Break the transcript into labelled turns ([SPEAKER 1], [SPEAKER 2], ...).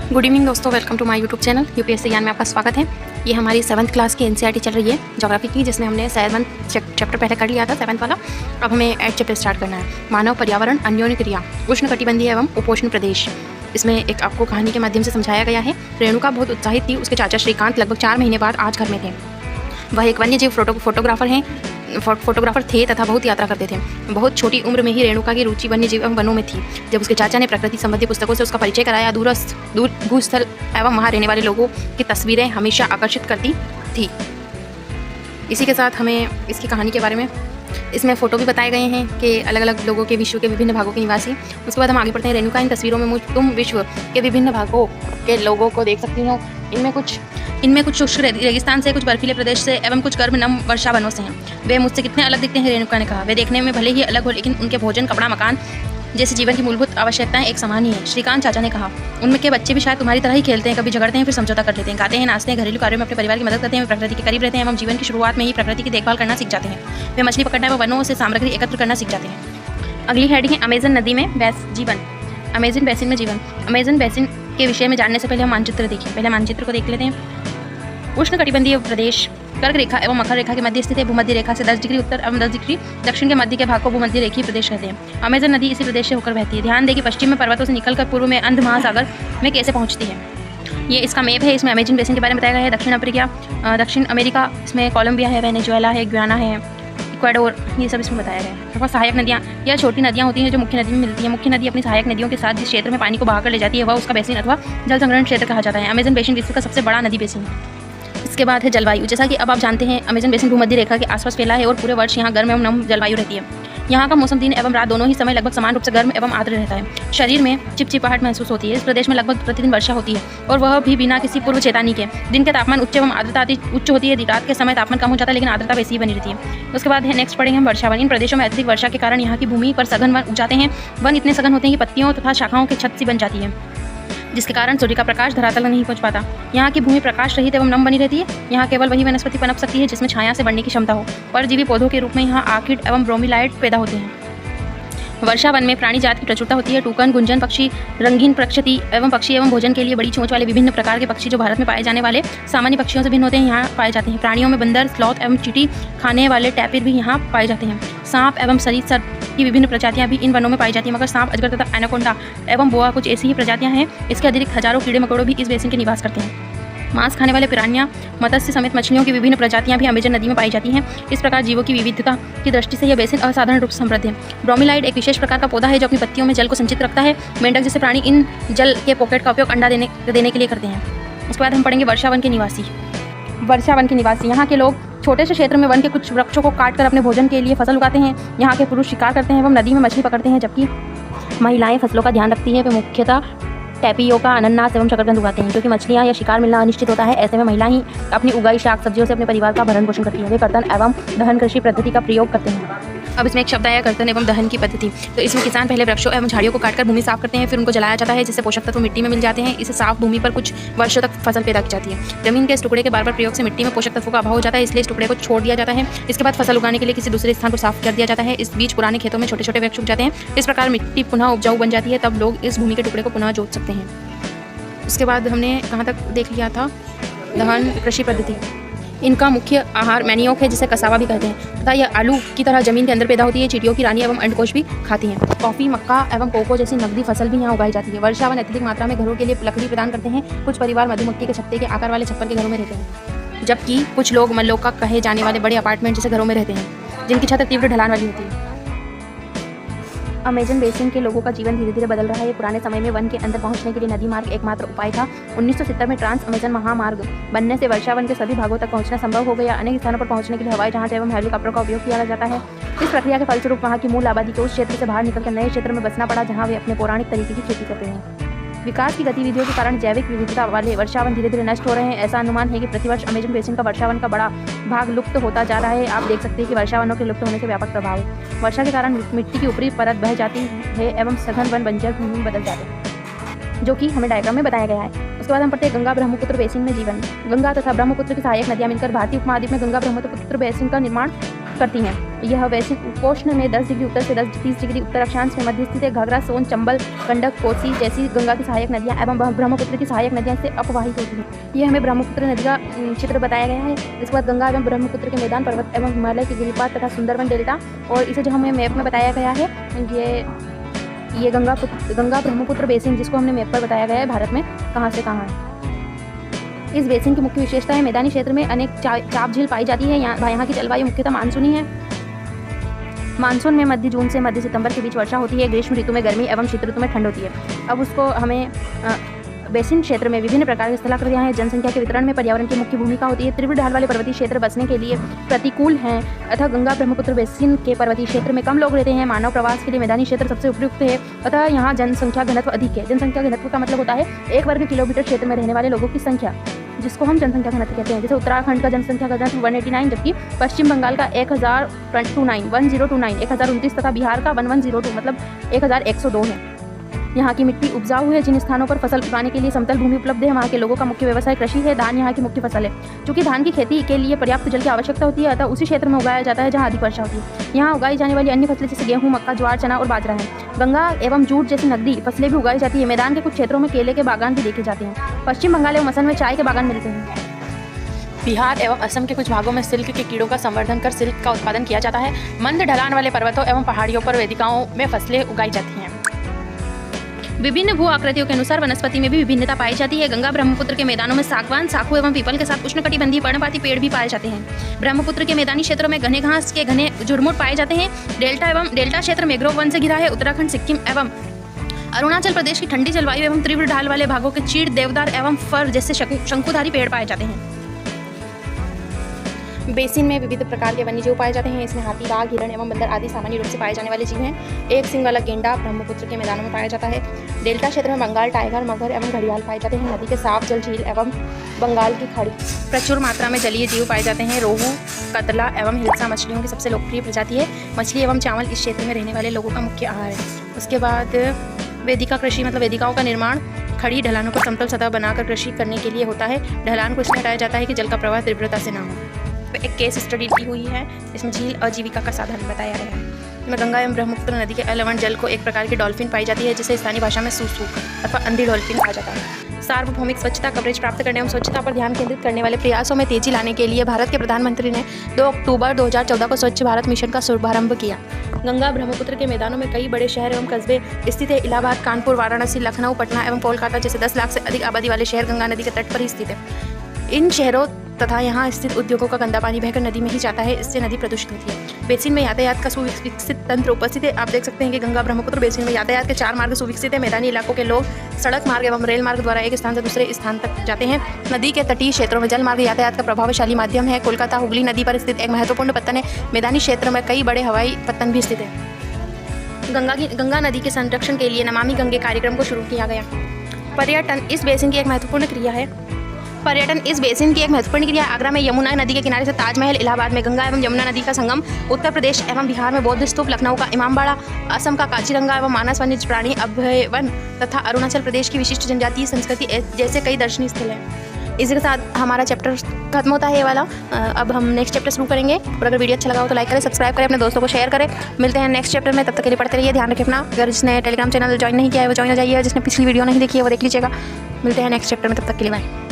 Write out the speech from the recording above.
[SPEAKER 1] Good evening दोस्तों, welcome to my YouTube channel UPSC ज्ञान में आपका स्वागत है। ये हमारी 7th क्लास की एनसीईआरटी चल रही है ज्योग्राफी की, जिसमें हमने 7th चैप्टर पहले कर लिया था 7th वाला। अब हमें 8th चैप्टर स्टार्ट करना है। मानव पर्यावरण अन्योन्य क्रिया, उष्णकटिबंधीय एवं उपोष्ण प्रदेश। इसमें एक आपको कहानी के माध्यम से समझाया गया है। रेणुका बहुत उत्साहित थी। उसके चाचा श्रीकांत लगभग 4 महीने बाद आज घर में थे। वह एक वन्यजीव फोटोग्राफर थे तथा बहुत यात्रा करते थे। बहुत छोटी उम्र में ही रेणुका की रुचि वन्यजीव एवं वनों में थी। जब उसके चाचा ने प्रकृति संबंधी पुस्तकों से उसका परिचय कराया, दूर भूस्थल एवं वहाँ रहने वाले लोगों की तस्वीरें हमेशा आकर्षित करती थी। इसी के साथ हमें इसकी कहानी के बारे में इसमें फ़ोटो भी बताए गए हैं कि अलग अलग लोगों के विश्व के विभिन्न भागों के निवासी। उसके बाद हम आगे बढ़ते हैं। रेणुका, इन तस्वीरों में तुम विश्व के विभिन्न भागों के लोगों को देख सकती हो। इनमें कुछ शुष्क रेगिस्तान से, कुछ बर्फीले प्रदेश से एवं कुछ गर्म नम वर्षा वनों से हैं। वे मुझसे कितने अलग दिखते हैं, रेणुका ने कहा। वे देखने में भले ही अलग हो, लेकिन उनके भोजन, कपड़ा, मकान जैसे जीवन की मूलभूत आवश्यकताएं एक समान ही है। श्रीकांत चाचा ने कहा, उनमें के बच्चे भी शायद तुम्हारी तरह ही खेलते हैं, कभी झगड़ते हैं, फिर समझौता कर लेते हैं, गाते हैं, नाचते हैं, घरेलू कार्यों में अपने परिवार की मदद करते हैं, प्रकृति के करीब रहते हैं एवं जीवन की शुरुआत में ही प्रकृति की देखभाल करना सीख जाते हैं। वे मछली पकड़ना एवं वनों से सामग्री एकत्र करना सीख जाते हैं। अगली हेडिंग है अमेजन नदी में जीवन, अमेजन बेसिन में जीवन। अमेजन बेसिन के विषय में जानने से पहले हम मानचित्र देखें। पहले मानचित्र को देख लेते हैं। उष्णकटिबंधीय प्रदेश कर्क रेखा एवं मकर रेखा के मध्य स्थित है। भूमध्य रेखा से 10 डिग्री उत्तर एवं 10 डिग्री दक्षिण के मध्य के भाग को भूमध्य रेखीय प्रदेश कहते हैं। अमेजन नदी इसी प्रदेश से होकर बहती है। ध्यान दें कि पश्चिम में पर्वतों से निकलकर पूर्व में अंध महासागर में कैसे पहुंचती है। ये इसका मैप है। इसमें अमेजन बेसिन के बारे में बताया गया है। दक्षिण अमेरिका, इसमें कोलंबिया है, वेनेजुएला है, गुयाना है, इक्वाडोर, ये सब इसमें बताया गया है। और सहायक नदियाँ या छोटी नदियाँ होती हैं जो मुख्य नदी में मिलती हैं। मुख्य नदी अपनी सहायक नदियों के साथ जिस क्षेत्र में पानी को बहाकर ले जाती है वह उसका बेसिन अथवा जल संग्रहण क्षेत्र कहा जाता है। अमेजन बेसिन विश्व का सबसे बड़ा नदी बेसिन है। इसके बाद है जलवायु। जैसा कि अब आप जानते हैं, अमेजन बेसिन भूमध्य रेखा के आसपास फैला है और पूरे वर्ष यहाँ गर्म एवं नम जलवायु रहती है। यहाँ का मौसम दिन एवं रात दोनों ही समय लगभग समान रूप से गर्म एवं आर्द्र रहता है। शरीर में चिपचिपाहट महसूस होती है। इस प्रदेश में लगभग प्रतिदिन वर्षा होती है और वह भी बिना किसी पूर्व चेतावनी के। दिन के तापमान उच्च एवं आर्द्रता उच्च होती है। रात के समय तापमान कम हो जाता है, लेकिन आर्द्रता वैसी ही बनी रहती है। उसके बाद है नेक्स्ट पढ़ेंगे हम वर्षावन। इन प्रदेशों में अत्यधिक वर्षा के कारण यहाँ की भूमि पर सघन वन उग जाते हैं। वन इतने सघन होते हैं कि पत्तियों तथा शाखाओं की छत सी बन जाती है, जिसके कारण सूर्य का प्रकाश धरातल में नहीं पहुंच पाता। यहाँ की भूमि प्रकाश रहित एवं नम बनी रहती है। यहाँ केवल वही वनस्पति पनप सकती है जिसमें छाया से बढ़ने की क्षमता हो। परजीवी पौधों के रूप में यहाँ आर्किड एवं ब्रोमीलाइड पैदा होते हैं। वर्षा वन में प्राणी जात की प्रचुरता होती है। टूकन, गुंजन पक्षी, रंगीन प्रक्षति एवं पक्षी एवं भोजन के लिए बड़ी चोंच वाले विभिन्न प्रकार के पक्षी जो भारत में पाए जाने वाले सामान्य पक्षियों से भिन्न होते हैं, यहाँ पाए जाते हैं। प्राणियों में बंदर, स्लॉथ एवं चींटी खाने वाले टैपिर भी यहाँ पाए जाते हैं। सांप एवं सरीसृप की विभिन्न प्रजातियां भी इन वनों में पाई जाती हैं, मगर सांप, अजगर तथा एनाकोंडा एवं बोआ कुछ ऐसी ही प्रजातियां हैं। इसके अतिरिक्त हजारों कीड़े मकोड़ों भी इस बेसिन के निवास करते हैं। मांस खाने वाले पिरान्या, मत्स्य समेत मछलियों की विभिन्न प्रजातियां भी अमेजन नदी में पाई जाती हैं। इस प्रकार जीवों की विविधता की दृष्टि से यह बेसिन असाधारण रूप से समृद्ध है। ब्रोमीलाइड एक विशेष प्रकार का पौधा है जो अपनी पत्तियों में जल को संचित रखता है। मेंढक जैसे प्राणी इन जल के पॉकेट का उपयोग अंडा देने के लिए करते हैं। उसके बाद हम पढ़ेंगे वर्षावन के निवासी। वर्षावन के निवासी यहाँ के लोग छोटे से क्षेत्र में वन के कुछ वृक्षों को काटकर अपने भोजन के लिए फसल उगाते हैं। यहाँ के पुरुष शिकार करते हैं एवं नदी में मछली पकड़ते हैं, जबकि महिलाएं फसलों का ध्यान रखती हैं। वे मुख्यतः टैपियोका, अनन्नास एवं शकरकंद उगाते हैं। क्योंकि मछलियाँ या शिकार मिलना अनिश्चित होता है, ऐसे में महिला ही अपनी उगाई शाक सब्जियों से अपने परिवार का भरण पोषण करती है। वे कर्तन एवं दहन कृषि पद्धति का प्रयोग करते हैं। अब इसमें एक शब्द आया कर्तन एवं दहन की पद्धति। तो इसमें किसान पहले वृक्षों एवं झाड़ियों को काटकर भूमि साफ करते हैं, फिर उनको जलाया जाता है, जिससे पोषक तत्व मिट्टी में मिल जाते हैं। इसे साफ भूमि पर कुछ वर्षों तक फसल पैदा की जाती है। जमीन के इस टुकड़े के बार बार प्रयोग से मिट्टी में पोषक तत्वों का अभाव हो जाता है, इसलिए इस टुकड़े को छोड़ दिया जाता है। इसके बाद फसल उगाने के लिए किसी दूसरे स्थान पर साफ कर दिया जाता है। इस बीच पुराने खेतों में छोटे छोटे वृक्ष उग जाते हैं। इस प्रकार मिट्टी पुनः उपजाऊ बन जाती है। तब लोग इस भूमि के टुकड़े को पुनः जोत सकते हैं। उसके बाद हमने कहाँ तक देख लिया था, दहन कृषि पद्धति। इनका मुख्य आहार मैनियोक है, जिसे कसावा भी कहते हैं, तथा यह आलू की तरह जमीन के अंदर पैदा होती है। चींटियों की रानी एवं अंडकोश भी खाती हैं। कॉफ़ी, मक्का एवं कोको जैसी नकदी फसल भी यहाँ उगाई जाती है। वर्षावन अत्यधिक मात्रा में घरों के लिए लकड़ी प्रदान करते हैं। कुछ परिवार मधुमक्खी के छत्ते के आकार वाले छप्पर के घरों में रहते हैं, जबकि कुछ लोग मल्लोका कहे जाने वाले बड़े अपार्टमेंट जैसे घरों में रहते हैं, जिनकी छत तीव्र ढलान वाली होती है। अमेजन बेसिन के लोगों का जीवन धीरे धीरे बदल रहा है। पुराने समय में वन के अंदर पहुंचने के लिए नदी मार्ग एकमात्र उपाय था। 1970 में ट्रांस अमेजन महामार्ग बनने से वर्षावन के सभी भागों तक पहुंचना संभव हो गया। अनेक स्थानों पर पहुंचने के लिए हवाई जहाज एवं हेलीकॉप्टर का उपयोग किया जाता है। इस प्रक्रिया के फलस्वरूप वहाँ की मूल आबादी को उस क्षेत्र से बाहर निकलकर नए क्षेत्र में बसना पड़ा, जहाँ वे अपने पौराणिक तरीके की खेती करते हैं। विकास की गतिविधियों के कारण जैविक विविधता वाले वर्षावन धीरे धीरे नष्ट हो रहे हैं। ऐसा अनुमान है कि प्रतिवर्ष अमेजन बेसिन का वर्षावन का बड़ा भाग लुप्त होता जा रहा है। आप देख सकते हैं कि वर्षावनों के लुप्त होने के व्यापक प्रभाव है। वर्षा के कारण मिट्टी की ऊपरी परत बह जाती है एवं सघन वन बंजर भूमि में बदल जाते हैं, जो कि हमें डायग्राम में बताया गया है। उसके बाद हम पढ़ते हैं गंगा ब्रह्मपुत्र बेसिन में जीवन। गंगा तथा ब्रह्मपुत्र की सहायक नदियाँ मिलकर भारतीय उपमहाद्वीप में गंगा ब्रह्मपुत्र बेसिन का निर्माण करती हैं। यह बेसिन उपोष्ण में 10 डिग्री उत्तर से 30 डिग्री उत्तर अक्षांश में मध्य स्थित है। घाघरा, सोन, चंबल, गंडक, कोसी जैसी गंगा की सहायक नदियाँ एवं ब्रह्मपुत्र की सहायक नदियाँ से अपवाहित होती हैं। ये हमें ब्रह्मपुत्र नदी का चित्र बताया गया है। इसके बाद गंगा एवं ब्रह्मपुत्र के मैदान, पर्वत एवं हिमालय के गिरिपात तथा सुंदरबन डेल्टा, और इसे जो हमें मैप में बताया गया है ये गंगा ब्रह्मपुत्र बेसिन, जिसको हमने मैप पर बताया गया है भारत में कहाँ से कहाँ है। इस बेसिन की मुख्य विशेषता है मैदानी क्षेत्र में अनेक चाप झील पाई जाती है। यहाँ की जलवायु मुख्यतः मानसूनी है। मानसून में मध्य जून से मध्य सितंबर के बीच वर्षा होती है। ग्रीष्म ऋतु में गर्मी एवं शीत ऋतु में ठंड होती है। अब उसको हमें बेसिन क्षेत्र में विभिन्न प्रकार की स्थलाकृतियाँ हैं। जनसंख्या के वितरण में पर्यावरण की मुख्य भूमिका होती है। तीव्र ढाल वाले पर्वतीय क्षेत्र बसने के लिए प्रतिकूल हैं अतः गंगा ब्रह्मपुत्र बेसिन के पर्वतीय क्षेत्र में कम लोग रहते हैं। मानव प्रवास के लिए मैदानी क्षेत्र सबसे उपयुक्त है अतः यहाँ जनसंख्या घनत्व अधिक है। जनसंख्या घनत्व का मतलब होता है 1 वर्ग किलोमीटर क्षेत्र में रहने वाले लोगों की संख्या, जिसको हम जनसंख्या घनत्व कहते हैं। जैसे उत्तराखंड का जनसंख्या घनत्व 189, जबकि पश्चिम बंगाल का 1029 तथा बिहार का 1102 मतलब 1102 है। यहाँ की मिट्टी उपजाऊ है। जिन स्थानों पर फसल उगाने के लिए समतल भूमि उपलब्ध है वहाँ के लोगों का मुख्य व्यवसाय कृषि है। धान यहाँ की मुख्य फसल है। चूँकि धान की खेती के लिए पर्याप्त जल की आवश्यकता होती है अतः उसी क्षेत्र में उगाया जाता है जहाँ अधिक वर्षा होती है। यहाँ उगाई जाने वाली अन्य फसलें जैसे गेहूँ, मक्का, ज्वार, चना और बाजरा है। गंगा एवं जूट जैसी नकदी फसलें भी उगाई जाती है। मैदान के कुछ क्षेत्रों में केले के बागान भी देखे जाते हैं। पश्चिम बंगाल एवं असम में चाय के बागान मिलते हैं। बिहार एवं असम के कुछ भागों में सिल्क के कीड़ों का संवर्धन कर सिल्क का उत्पादन किया जाता है। मंद ढलान वाले पर्वतों एवं पहाड़ियों पर वेदिकाओं में फसलें उगाई जाती हैं। विभिन्न भू आकृतियों के अनुसार वनस्पति में भी विभिन्नता पाई जाती है। गंगा ब्रह्मपुत्र के मैदानों में सागवान, साखू एवं पीपल के साथ उष्णकटिबंधीय पर्णपाती पेड़ भी पाए जाते हैं। ब्रह्मपुत्र के मैदानी क्षेत्रों में घने घास के घने झुरमुट पाए जाते हैं। डेल्टा क्षेत्र मैंग्रोव वन से घिरा है। उत्तराखंड, सिक्किम एवं अरुणाचल प्रदेश की ठंडी जलवायु एवं तीव्र ढाल वाले भागों के चीड़, देवदार एवं फर जैसे शंकुधारी पेड़ पाए जाते हैं। बेसिन में विविध प्रकार के वन्यजीव पाए जाते हैं। इसमें हाथी, बाघ, हिरण एवं बंदर आदि सामान्य रूप से पाए जाने वाले जीव हैं। एक सिंग वाला गेंडा ब्रह्मपुत्र के मैदानों में पाया जाता है। डेल्टा क्षेत्र में बंगाल टाइगर, मगर एवं घड़ियाल पाए जाते हैं। नदी के सांप, जल झील एवं बंगाल की खाड़ी प्रचुर मात्रा में जलीय जीव पाए जाते हैं। रोहू, कतला एवं हिल्सा मछलियों की सबसे लोकप्रिय प्रजाति है। मछली एवं चावल इस क्षेत्र में रहने वाले लोगों का मुख्य आहार है। उसके बाद वेदिका कृषि मतलब वेदिकाओं का निर्माण खड़ी ढलानों पर समतल सतह बनाकर कृषि करने के लिए होता है। ढलान को इसलिए हटाया जाता है कि जल का प्रवाह तीव्रता से ना हो। एक केस स्टडी की हुई है। इसमें झील आजीविका का साधन बताया गया है। इसमें गंगा एवं ब्रह्मपुत्र नदी के अलवण जल को एक प्रकार की डॉल्फिन पाई जाती है, जिसे स्थानीय भाषा में सूसू अथवा अंधी डॉल्फिन कहा जाता है। सार्वभौमिक स्वच्छता कवरेज प्राप्त करने एवं स्वच्छता पर ध्यान केंद्रित करने वाले प्रयासों में तेजी लाने के लिए भारत के प्रधानमंत्री ने 2 अक्टूबर 2014 को स्वच्छ भारत मिशन का शुभारंभ किया। गंगा ब्रह्मपुत्र के मैदानों में कई बड़े शहर एवं कस्बे स्थित है। इलाहाबाद, कानपुर, वाराणसी, लखनऊ, पटना एवं कोलकाता जैसे 10 लाख से अधिक आबादी वाले शहर गंगा नदी के तट पर ही स्थित है। इन शहरों तथा यहाँ स्थित उद्योगों का गंदा पानी बहकर नदी में ही जाता है। इससे नदी प्रदूषित होती है। बेसिन में यातायात का सुविकसित तंत्र उपस्थित है। आप देख सकते हैं कि गंगा ब्रह्मपुत्र बेसिन में यातायात के 4 मार्ग सुविकसित है। मैदानी इलाकों के लोग सड़क मार्ग एवं रेल मार्ग द्वारा एक स्थान से दूसरे स्थान तक जाते हैं। नदी के तटीय क्षेत्रों में जल मार्ग यातायात का प्रभावशाली माध्यम है। कोलकाता हुगली नदी पर स्थित एक महत्वपूर्ण पत्तन है। मैदानी क्षेत्र में कई बड़े हवाई पत्तन भी स्थित है। गंगा नदी के संरक्षण के लिए नमामि गंगे कार्यक्रम को शुरू किया गया। पर्यटन इस बेसिन की एक महत्वपूर्ण क्रिया है। आगरा में यमुना नदी के किनारे से ताजमहल, इलाहाबाद में गंगा एवं यमुना नदी का संगम, उत्तर प्रदेश एवं बिहार में बौद्ध स्तूप, लखनऊ का इमामबाड़ा, असम का काजीरंगा एवं मानस वन्य प्राणी अभयवन तथा अरुणाचल प्रदेश की विशिष्ट जनजातीय संस्कृति जैसे कई दर्शनीय स्थल हैं। इसी के साथ हमारा चैप्टर खत्म होता है ये वाला। अब हम नेक्स्ट चैप्टर शुरू करेंगे। और अगर वीडियो अच्छा लगा हो तो लाइक करें, सब्सक्राइब करें, अपने दोस्तों को शेयर करें। मिलते हैं नेक्स्ट चैप्टर में। तब तक के लिए पढ़ते रहिए, ध्यान रखें अपना। अगर जिसने टेलीग्राम चैनल ज्वाइन नहीं किया है वो ज्वाइन हो जाइए। जिसने पिछली वीडियो नहीं देखी है वो देख लीजिएगा। मिलते हैं नेक्स्ट चैप्टर में, तब तक के लिए बाय।